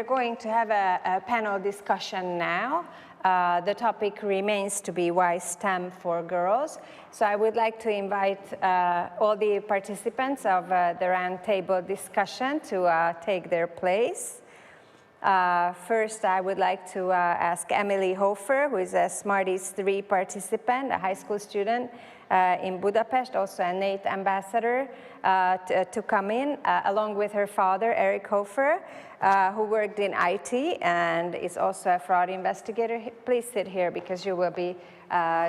we're going to have a panel discussion now. The topic remains to be why STEM for girls. So I would like to invite all the participants of the roundtable discussion to take their place. First, I would like to ask Eric Hofer, who is a SMARTIZ 3 participant, a high school student in Budapest, also a NATE ambassador, to come in, along with her father, Eric Hofer, who worked in IT and is also a fraud investigator. Please sit here because you will be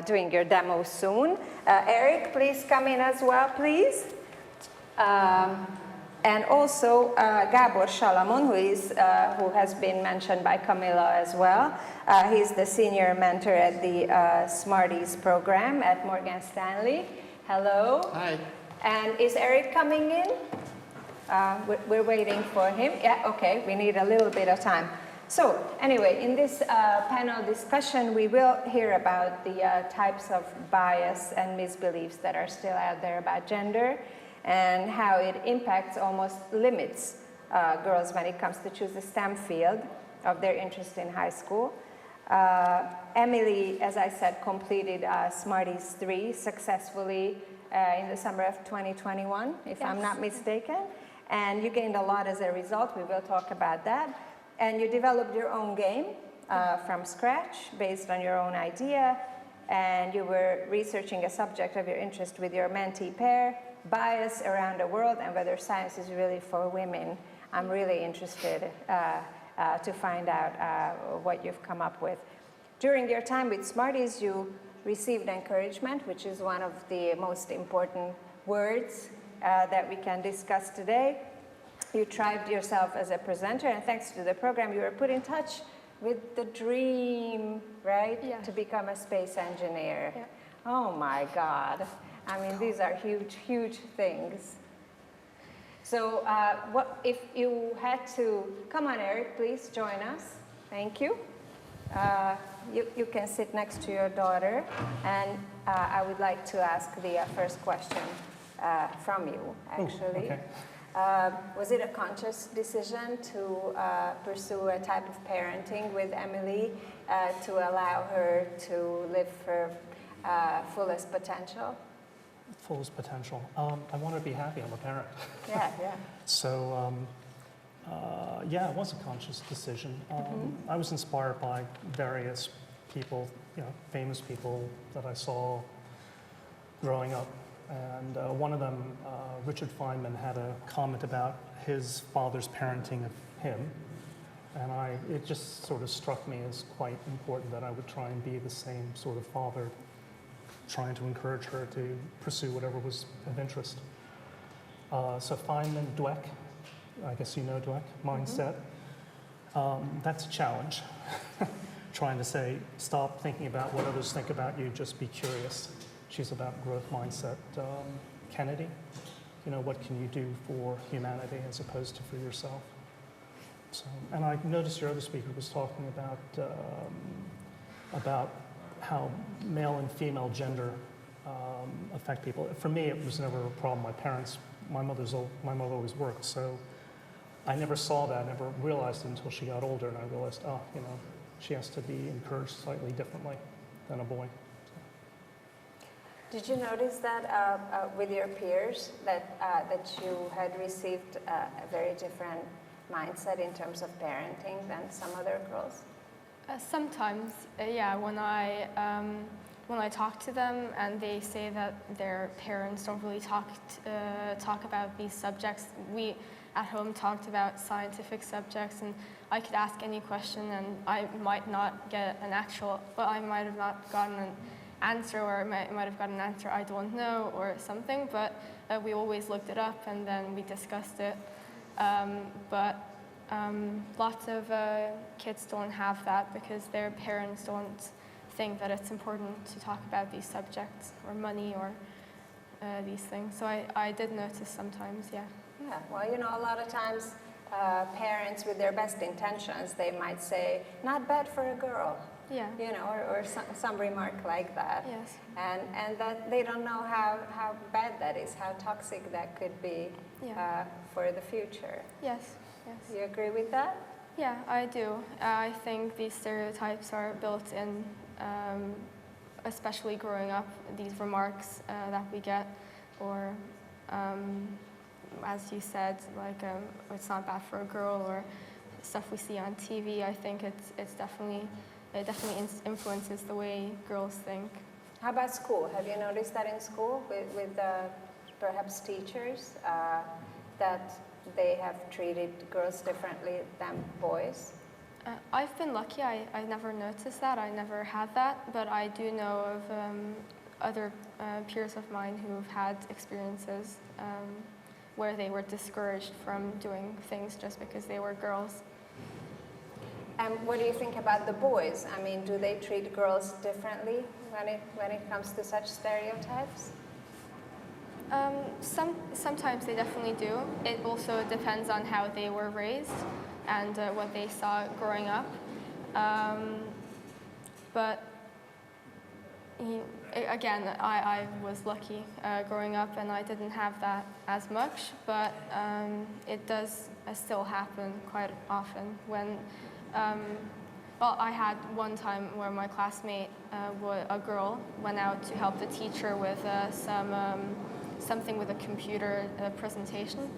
doing your demo soon. Eric, please come in as well, please. And also Gábor Salamon, who has been mentioned by Camilla as well. He's the senior mentor at the SMARTIZ program at Morgan Stanley. Hello. Hi. And is Eric coming in? We're waiting for him. Yeah, okay, we need a little bit of time. So anyway, in this panel discussion, we will hear about the types of bias and misbeliefs that are still out there about gender, and how it impacts, almost limits girls when it comes to choose the STEM field of their interest in high school. Emily, as I said, completed SMARTIZ 3 successfully in the summer of 2021, if I'm not mistaken. And you gained a lot as a result. We will talk about that. And you developed your own game from scratch based on your own idea. And you were researching a subject of your interest with your mentee pair, bias around the world, and whether science is really for women. I'm really interested to find out what you've come up with. During your time with SMARTIZ, you received encouragement, which is one of the most important words that we can discuss today. You thrived yourself as a presenter, and thanks to the program, you were put in touch with the dream, right? Yeah. To become a space engineer. Yeah. Oh my God. I mean, these are huge, huge things. So what if you had to, come on, Eric, please join us. Thank you. You can sit next to your daughter, and I would like to ask the first question from you, actually. Okay. Was it a conscious decision to pursue a type of parenting with Emily to allow her to live her fullest potential? Fullest potential. I want to be happy. I'm a parent. Yeah, yeah. So, yeah, it was a conscious decision. I was inspired by various people, famous people that I saw growing up. And one of them, Richard Feynman, had a comment about his father's parenting of him. And it just sort of struck me as quite important that I would try and be the same sort of father, trying to encourage her to pursue whatever was of interest. So Feynman, Dweck, I guess you know Dweck, mindset. That's a challenge. Trying to say, stop thinking about what others think about you, just be curious. She's about growth mindset. Kennedy, what can you do for humanity as opposed to for yourself? So, and I noticed your other speaker was talking about how male and female gender affect people. For me, it was never a problem. My mother always worked, so I never saw that, I never realized it until she got older, and I realized, she has to be encouraged slightly differently than a boy. Did you notice that with your peers that you had received a very different mindset in terms of parenting than some other girls? Sometimes, yeah. When I talk to them and they say that their parents don't really talk about these subjects, we at home talked about scientific subjects, and I could ask any question and I might not get an actual, but I might have not gotten an answer, or I might have gotten an answer I don't know or something, but we always looked it up and then we discussed it. But lots of kids don't have that because their parents don't think that it's important to talk about these subjects or money or these things. So I did notice sometimes, yeah. Yeah, well, a lot of times parents with their best intentions, they might say, not bad for a girl. Yeah. Or some remark like that. Yes. And that they don't know how bad that is, how toxic that could be for the future. Yes, yes. You agree with that? Yeah, I do. I think these stereotypes are built in, especially growing up, these remarks that we get, or as you said, like it's not bad for a girl, or stuff we see on TV. I think it definitely influences the way girls think. How about school? Have you noticed that in school with perhaps teachers that they have treated girls differently than boys? I've been lucky. I never noticed that. I never had that. But I do know of other peers of mine who've had experiences where they were discouraged from doing things just because they were girls. And what do you think about the boys? I mean, do they treat girls differently when it comes to such stereotypes? Sometimes they definitely do. It also depends on how they were raised and what they saw growing up. But again, I was lucky growing up, and I didn't have that as much. But it does still happen quite often when. Well, I had one time where my classmate, a girl, went out to help the teacher with something with a computer presentation,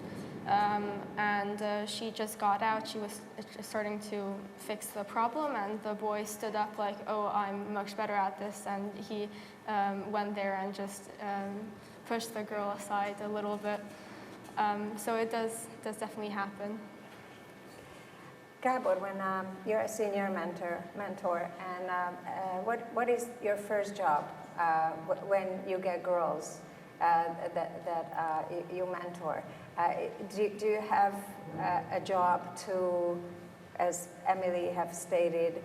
and she just got out. She was starting to fix the problem, and the boy stood up like, "Oh, I'm much better at this," and he went there and just pushed the girl aside a little bit. So it does definitely happen. Gábor, when you're a senior mentor, and what is your first job when you get girls that you mentor? Do you have a job to, as Emily have stated,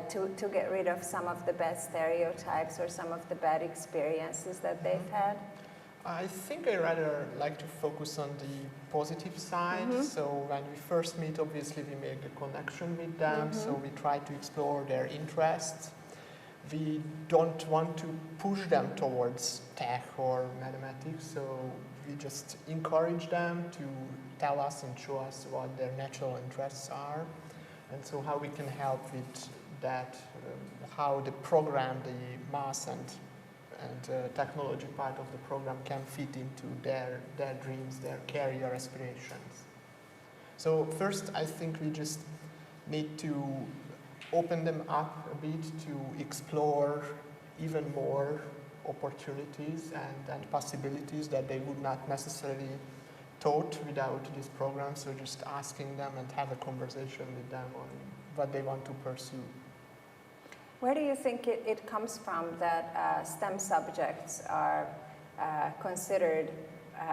to get rid of some of the bad stereotypes or some of the bad experiences that they've had? I think I rather like to focus on the positive side. Mm-hmm. So when we first meet, obviously we make a connection with them. Mm-hmm. So we try to explore their interests. We don't want to push them towards tech or mathematics. So we just encourage them to tell us and show us what their natural interests are. And so how we can help with that, how the program, the math and technology part of the program can fit into their dreams, their career aspirations. So first, I think we just need to open them up a bit to explore even more opportunities and possibilities that they would not necessarily thought without this program. So just asking them and have a conversation with them on what they want to pursue. Where do you think it comes from that STEM subjects are considered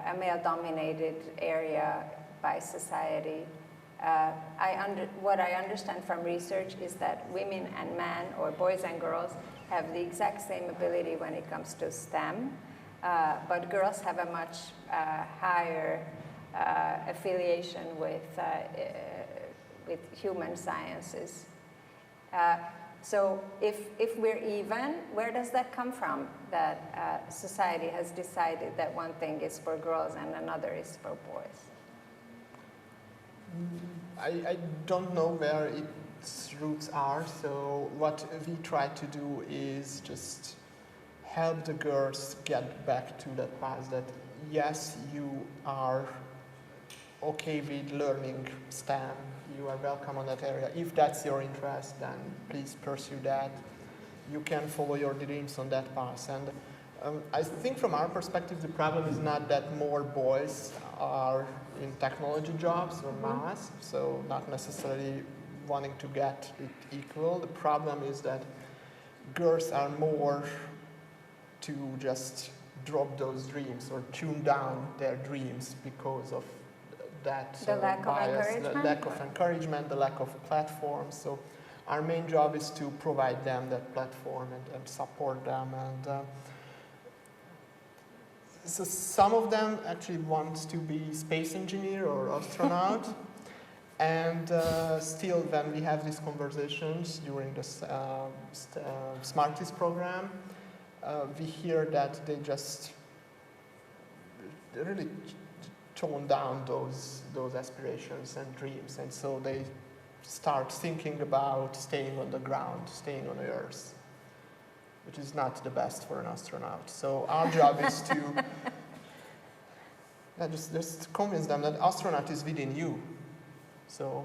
a male-dominated area by society? What I understand from research is that women and men, or boys and girls, have the exact same ability when it comes to STEM, but girls have a much higher affiliation with human sciences. So if we're even, where does that come from, that society has decided that one thing is for girls and another is for boys? I don't know where its roots are, so what we try to do is just help the girls get back to that path that, yes, you are okay with learning STEM, you are welcome on that area. If that's your interest, then please pursue that. You can follow your dreams on that path. And I think from our perspective, the problem is not that more boys are in technology jobs or math, so not necessarily wanting to get it equal. The problem is that girls are more to just drop those dreams or tune down their dreams because of that bias, the lack of encouragement, the lack of platforms. So our main job is to provide them that platform and support them. And so some of them actually want to be space engineer or astronaut. And still, when we have these conversations during the SMARTIZ program, we hear that they just really tone down those aspirations and dreams, and so they start thinking about staying on the ground, staying on Earth, which is not the best for an astronaut. So our job is to just convince them that astronaut is within you. So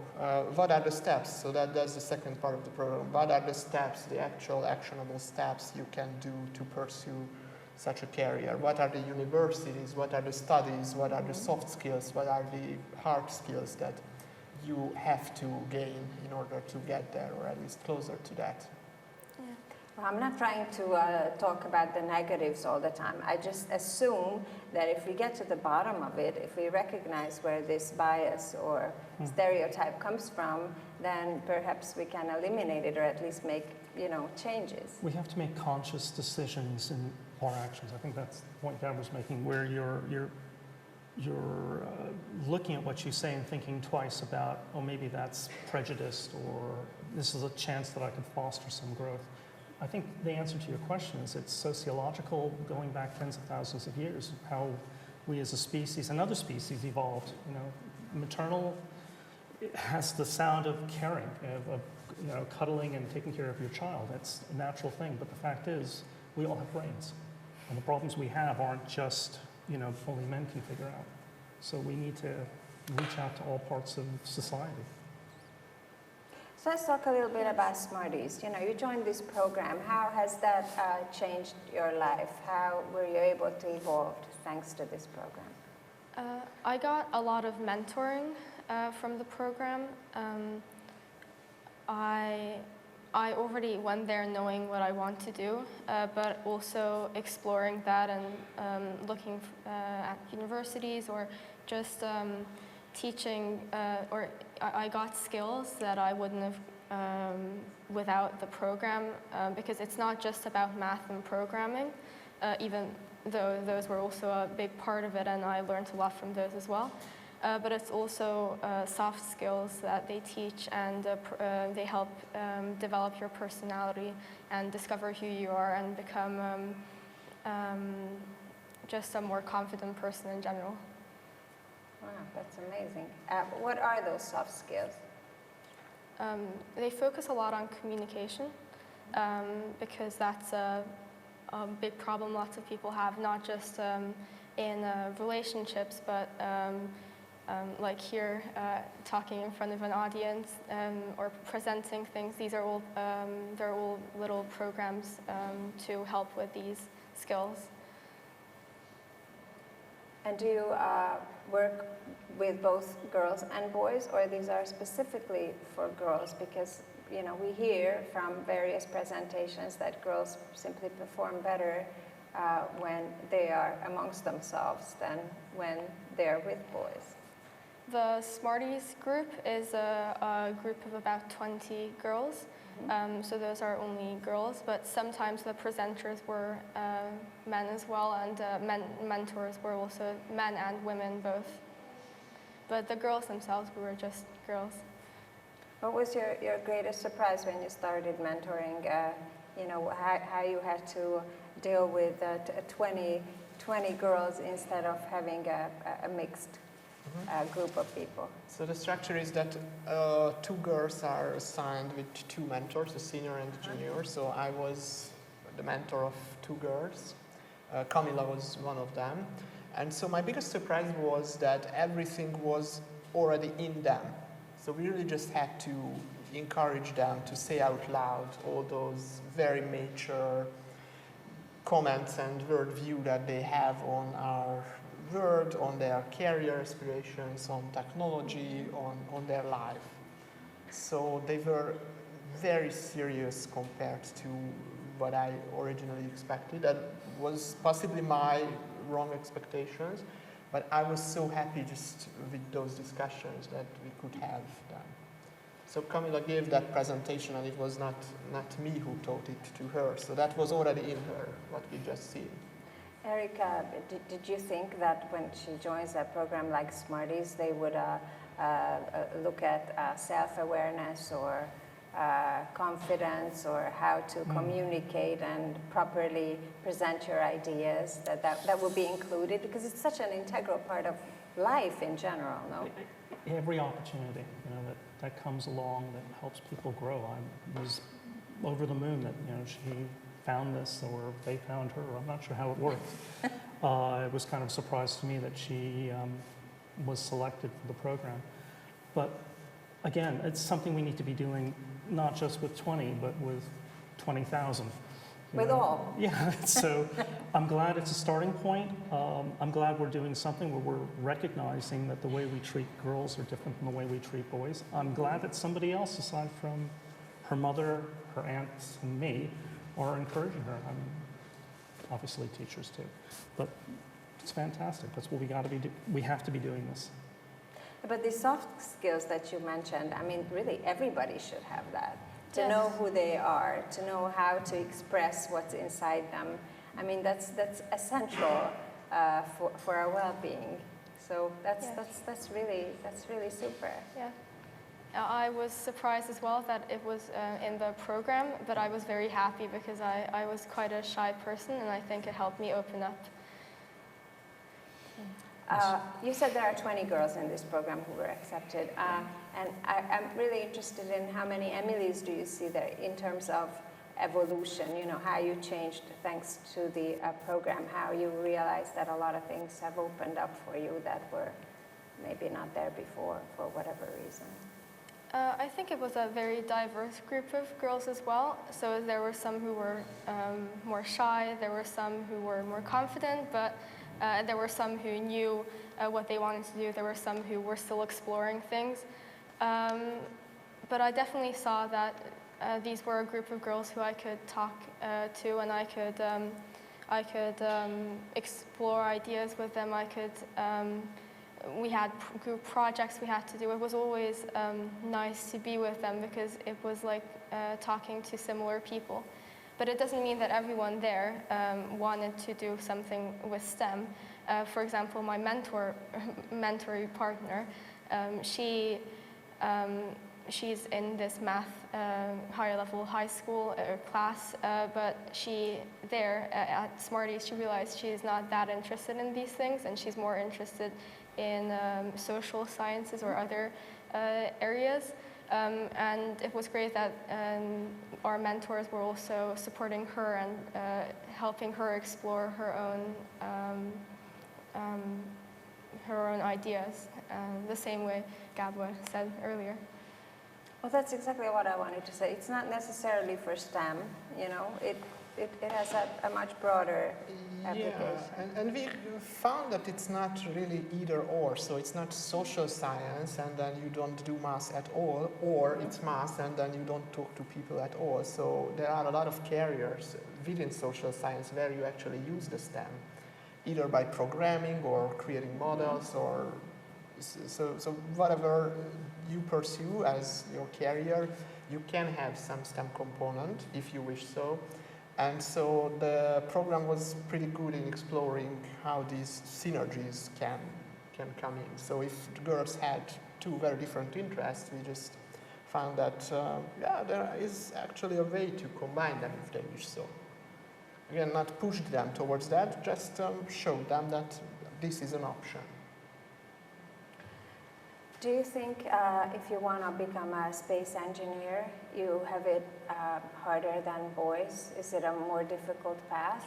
what are the steps? So that's the second part of the program. What are the steps, the actual actionable steps you can do to pursue such a career? What are the universities? What are the studies? What are the soft skills? What are the hard skills that you have to gain in order to get there, or at least closer to that? Yeah. Well, I'm not trying to talk about the negatives all the time. I just assume that if we get to the bottom of it, if we recognize where this bias or stereotype comes from, then perhaps we can eliminate it or at least make, changes. We have to make conscious decisions in our actions. I think that's the point Gábor was making, where you're looking at what you say and thinking twice about, oh, maybe that's prejudiced, or this is a chance that I could foster some growth. I think the answer to your question is it's sociological, going back tens of thousands of years, how we as a species and other species evolved. Maternal has the sound of caring, of cuddling and taking care of your child. That's a natural thing, but the fact is we all have brains. And the problems we have aren't just, only men can figure out. So we need to reach out to all parts of society. So let's talk a little bit about SMARTIZ. You joined this program. How has that changed your life? How were you able to evolve thanks to this program? I got a lot of mentoring from the program. I already went there knowing what I want to do, but also exploring that and looking at universities or just teaching, or I got skills that I wouldn't have without the program, because it's not just about math and programming, even though those were also a big part of it, and I learned a lot from those as well. But it's also soft skills that they teach, and they help develop your personality and discover who you are and become just a more confident person in general. Wow, that's amazing. What are those soft skills? They focus a lot on communication, because that's a big problem lots of people have, not just in relationships, but like here, talking in front of an audience or presenting things. These are all they're all little programs to help with these skills. And do you work with both girls and boys, or these are specifically for girls? Because we hear from various presentations that girls simply perform better when they are amongst themselves than when they are with boys. The SMARTIZ group is a group of about 20 girls. So those are only girls, but sometimes the presenters were men as well, and mentors were also men and women both. But the girls themselves were just girls. What was your greatest surprise when you started mentoring? How you had to deal with 20 girls instead of having a mixed group of people. So the structure is that 2 girls are assigned with 2 mentors, a senior and a junior. So I was the mentor of 2 girls. Camila was one of them. And so my biggest surprise was that everything was already in them. So we really just had to encourage them to say out loud all those very mature comments and worldview that they have on our world, on their career aspirations, on technology, on their life. So they were very serious compared to what I originally expected. That was possibly my wrong expectations, but I was so happy just with those discussions that we could have them. So Camila gave that presentation, and it was not me who taught it to her, so that was already in her, what we just seen. Eric, did you think that when she joins a program like SMARTIZ, they would look at self-awareness or confidence, or how to communicate and properly present your ideas, that would be included? Because it's such an integral part of life in general, no? Every opportunity, that comes along that helps people grow. I was over the moon that, she found this or they found her. I'm not sure how it worked. It was kind of a surprise to me that she was selected for the program. But again, it's something we need to be doing not just with 20, but with 20,000. With all. Yeah, so I'm glad it's a starting point. I'm glad we're doing something where we're recognizing that the way we treat girls are different from the way we treat boys. I'm glad that somebody else, aside from her mother, her aunts, and me, are encouraging her. I mean, obviously teachers too, but it's fantastic. That's what we have to be doing this. But the soft skills that you mentioned, I mean, really everybody should have that. To Yes. know who they are, to know how to express what's inside them. I mean, that's essential for our well-being. So that's really super. Yeah. I was surprised as well that it was in the program, but I was very happy because I was quite a shy person, and I think it helped me open up. You said there are 20 girls in this program who were accepted, and I'm really interested in how many Emilys do you see there in terms of evolution, how you changed thanks to the program, how you realized that a lot of things have opened up for you that were maybe not there before for whatever reason. I think it was a very diverse group of girls as well. So there were some who were more shy, there were some who were more confident, but there were some who knew what they wanted to do. There were some who were still exploring things. But I definitely saw that these were a group of girls who I could talk to, and I could explore ideas with them. We had group projects we had to do. It was always nice to be with them because it was like talking to similar people. But it doesn't mean that everyone there wanted to do something with STEM. For example, my mentoring partner, she's in this math higher level high school class, but at SMARTIZ, she realized she's not that interested in these things, and she's more interested in social sciences or other areas. And it was great that our mentors were also supporting her and helping her explore her own ideas, the same way Gábor said earlier. Well, that's exactly what I wanted to say. It's not necessarily for STEM, it has a much broader application. Yeah, and we found that it's not really either or, so it's not social science and then you don't do math at all, or it's math and then you don't talk to people at all. So there are a lot of careers within social science where you actually use the STEM, either by programming or creating models, or so whatever you pursue as your career, you can have some STEM component if you wish so. And so the program was pretty good in exploring how these synergies can come in. So if the girls had two very different interests, we just found that, there is actually a way to combine them if they wish so. Again, not push them towards that, just show them that this is an option. Do you think if you want to become a space engineer, you have it harder than boys? Is it a more difficult path?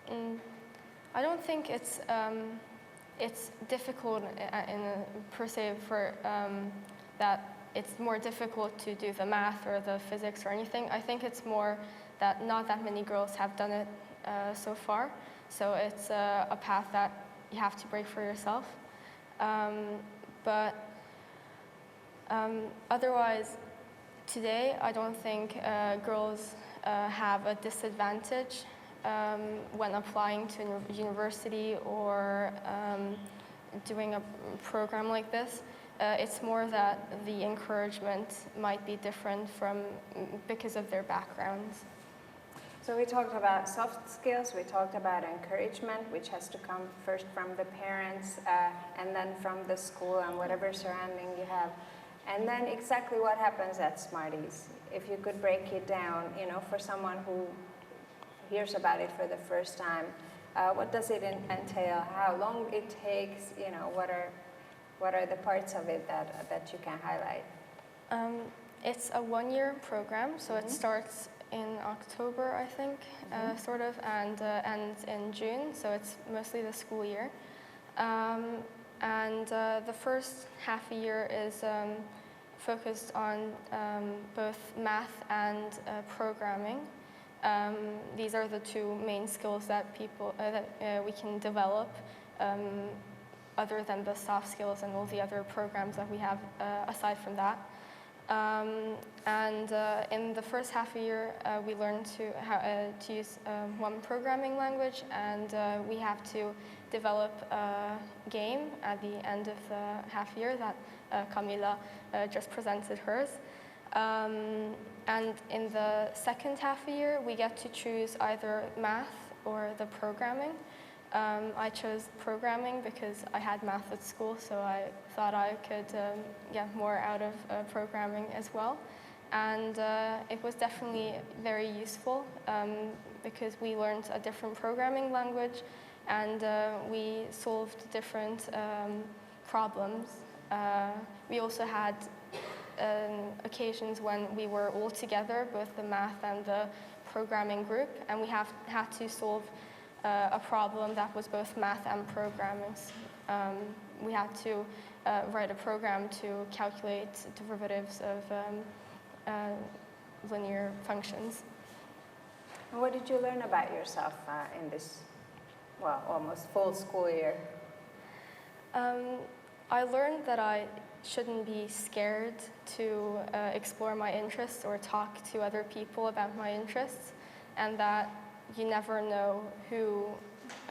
I don't think it's difficult per se for that it's more difficult to do the math or the physics or anything. I think it's more that not that many girls have done it so far. So it's a path that you have to break for yourself. But otherwise, today, I don't think girls have a disadvantage when applying to university or doing a program like this. It's more that the encouragement might be different because of their backgrounds. So we talked about soft skills, we talked about encouragement, which has to come first from the parents and then from the school and whatever surrounding you have. And then exactly what happens at SMARTIZ. If you could break it down, for someone who hears about it for the first time, What does it entail? How long it takes? You know, what are the parts of it that you can highlight? It's a one-year program, so it starts in October, I think, sort of, and ends in June, so it's mostly the school year. And the first half a year is focused on both math and programming. These are the two main skills that we can develop, other than the soft skills and all the other programs that we have aside from that. In the first half a year, we learn to use one programming language, and we have to develop a game at the end of the half year that Camila just presented hers. And in the second half a year, we get to choose either math or the programming. I chose programming because I had math at school, so I thought I could get more out of programming as well. And it was definitely very useful because we learned a different programming language, and we solved different problems. We also had occasions when we were all together, both the math and the programming group, and we had to solve a problem that was both math and programming. We had to write a program to calculate derivatives of linear functions. And what did you learn about yourself in this, well, almost full school year? I learned that I shouldn't be scared to explore my interests or talk to other people about my interests, and that you never know who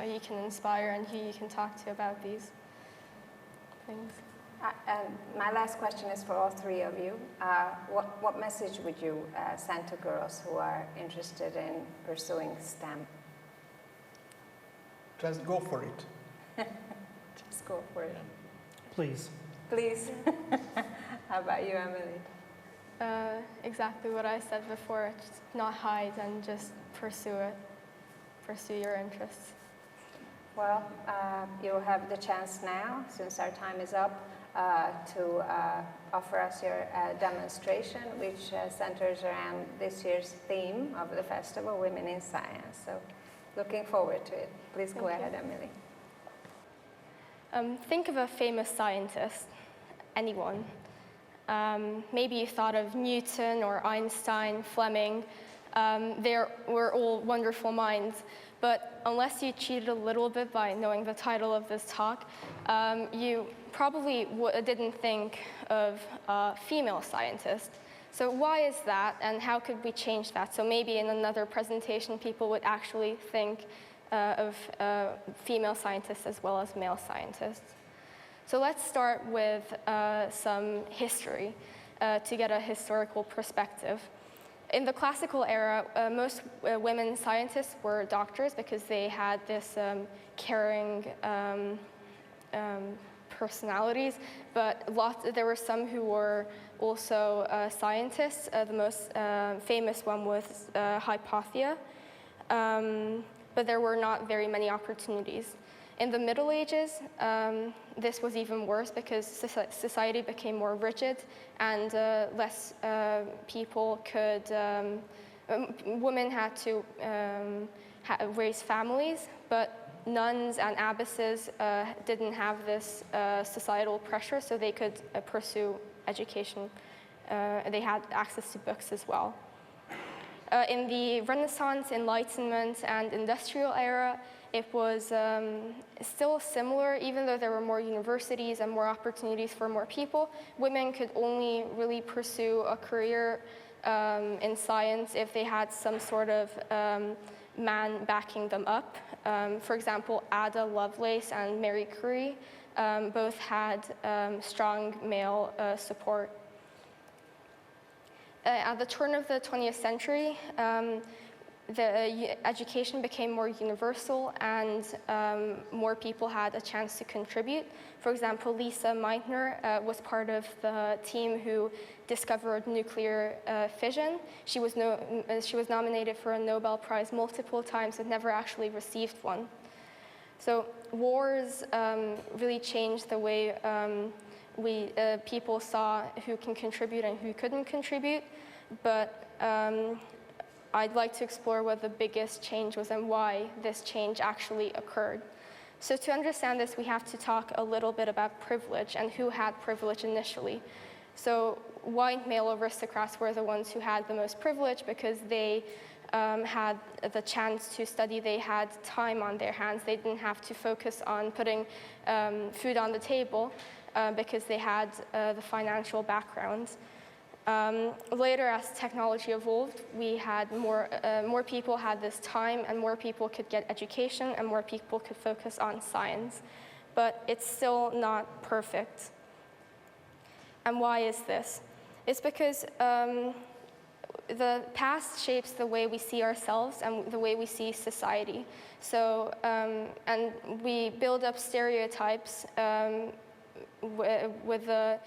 you can inspire and who you can talk to about these things. My last question is for all three of you. What message would you send to girls who are interested in pursuing STEM? Just go for it. Just go for it. Please. Please. How about you, Emily? Exactly what I said before. Just not hide and just pursue it. Pursue your interests. Well, you'll have the chance now, since our time is up, to offer us your demonstration, which centers around this year's theme of the festival, Women in Science. So, looking forward to it. Please go ahead, Emily. Think of a famous scientist, anyone. Maybe you thought of Newton or Einstein, Fleming. They were all wonderful minds, but unless you cheated a little bit by knowing the title of this talk, you probably didn't think of a female scientist. So why is that, and how could we change that? So maybe in another presentation, people would actually think of female scientists as well as male scientists. So let's start with some history to get a historical perspective. In the classical era, most women scientists were doctors because they had this caring personalities, but there were some who were also scientists. The most famous one was Hypatia, but there were not very many opportunities. In the Middle Ages, this was even worse because society became more rigid and less people could, women had to raise families, but nuns and abbesses didn't have this societal pressure, so they could pursue education. They had access to books as well. In the Renaissance, Enlightenment, and Industrial era, it was still similar, even though there were more universities and more opportunities for more people. Women could only really pursue a career in science if they had some sort of man backing them up. For example, Ada Lovelace and Marie Curie both had strong male support. At the turn of the 20th century, the education became more universal and more people had a chance to contribute. For example, Lisa Meitner was part of the team who discovered nuclear fission. She was nominated for a Nobel Prize multiple times but never actually received one. So wars really changed the way people saw who can contribute and who couldn't contribute, but I'd like to explore what the biggest change was and why this change actually occurred. So to understand this, we have to talk a little bit about privilege and who had privilege initially. So white male aristocrats were the ones who had the most privilege because they had the chance to study, they had time on their hands, they didn't have to focus on putting food on the table because they had the financial background. Later, as technology evolved, we had more people had this time, and more people could get education, and more people could focus on science. But it's still not perfect. And why is this? It's because the past shapes the way we see ourselves and the way we see society. So, and we build up stereotypes with the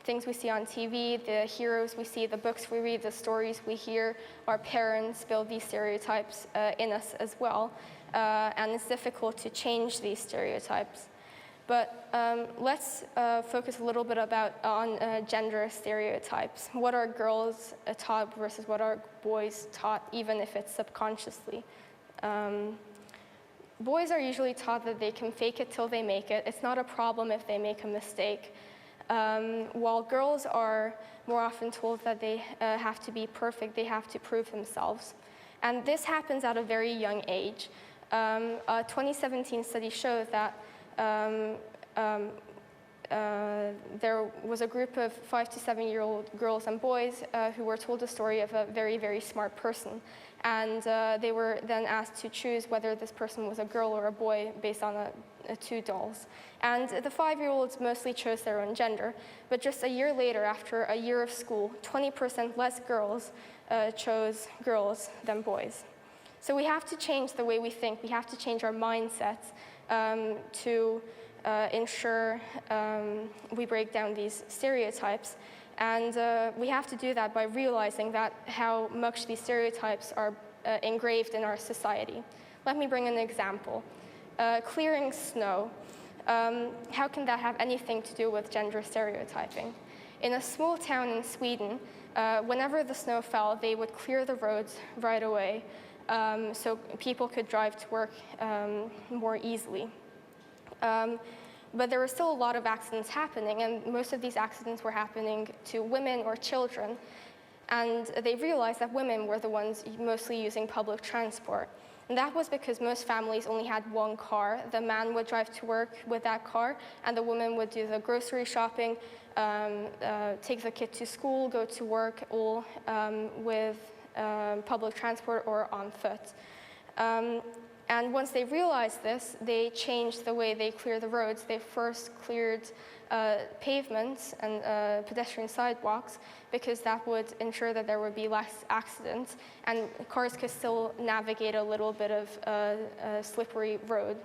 things we see on TV, the heroes we see, the books we read, the stories we hear. Our parents build these stereotypes in us as well, and it's difficult to change these stereotypes. But let's focus a little bit on gender stereotypes. What are girls taught versus what are boys taught, even if it's subconsciously? Boys are usually taught that they can fake it till they make it. It's not a problem if they make a mistake. While girls are more often told that they have to be perfect, they have to prove themselves. And this happens at a very young age. A 2017 study showed that there was a group of 5 to 7-year-old girls and boys who were told the story of a very, very smart person. And they were then asked to choose whether this person was a girl or a boy based on two dolls. And the 5-year-olds mostly chose their own gender. But just a year later, after a year of school, 20% less girls chose girls than boys. So we have to change the way we think. We have to change our mindsets to ensure we break down these stereotypes. And we have to do that by realizing that how much these stereotypes are engraved in our society. Let me bring an example. Clearing snow. How can that have anything to do with gender stereotyping? In a small town in Sweden, whenever the snow fell, they would clear the roads right away so people could drive to work more easily. But there were still a lot of accidents happening, and most of these accidents were happening to women or children. And they realized that women were the ones mostly using public transport. And that was because most families only had one car. The man would drive to work with that car, and the woman would do the grocery shopping, take the kid to school, go to work, all with public transport or on foot. And once they realized this, they changed the way they clear the roads. They first cleared pavements and pedestrian sidewalks because that would ensure that there would be less accidents and cars could still navigate a little bit of a slippery road.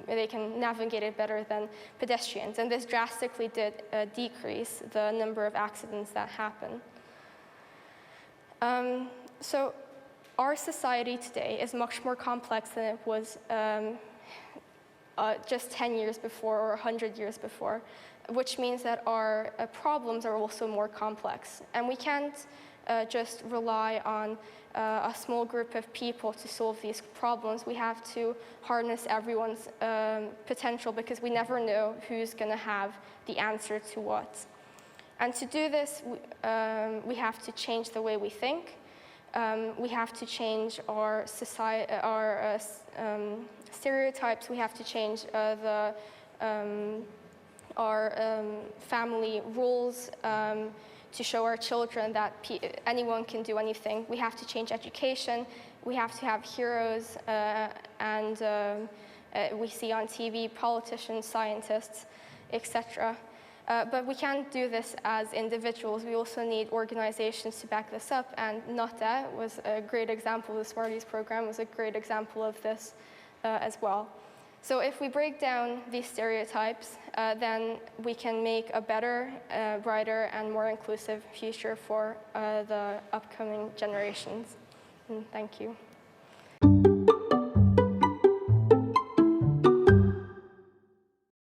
They can navigate it better than pedestrians. And this drastically did decrease the number of accidents that happen. So our society today is much more complex than it was just 10 years before or 100 years before, which means that our problems are also more complex. And we can't just rely on a small group of people to solve these problems. We have to harness everyone's potential because we never know who's going to have the answer to what. And to do this, we have to change the way we think. We have to change our society, our stereotypes. We have to change our family rules to show our children that anyone can do anything. We have to change education. We have to have heroes, and we see on TV politicians, scientists, etc. But we can't do this as individuals. We also need organizations to back this up, and NATE was a great example. The SMARTIZ program was a great example of this as well. So if we break down these stereotypes, then we can make a better, brighter, and more inclusive future for the upcoming generations. And thank you.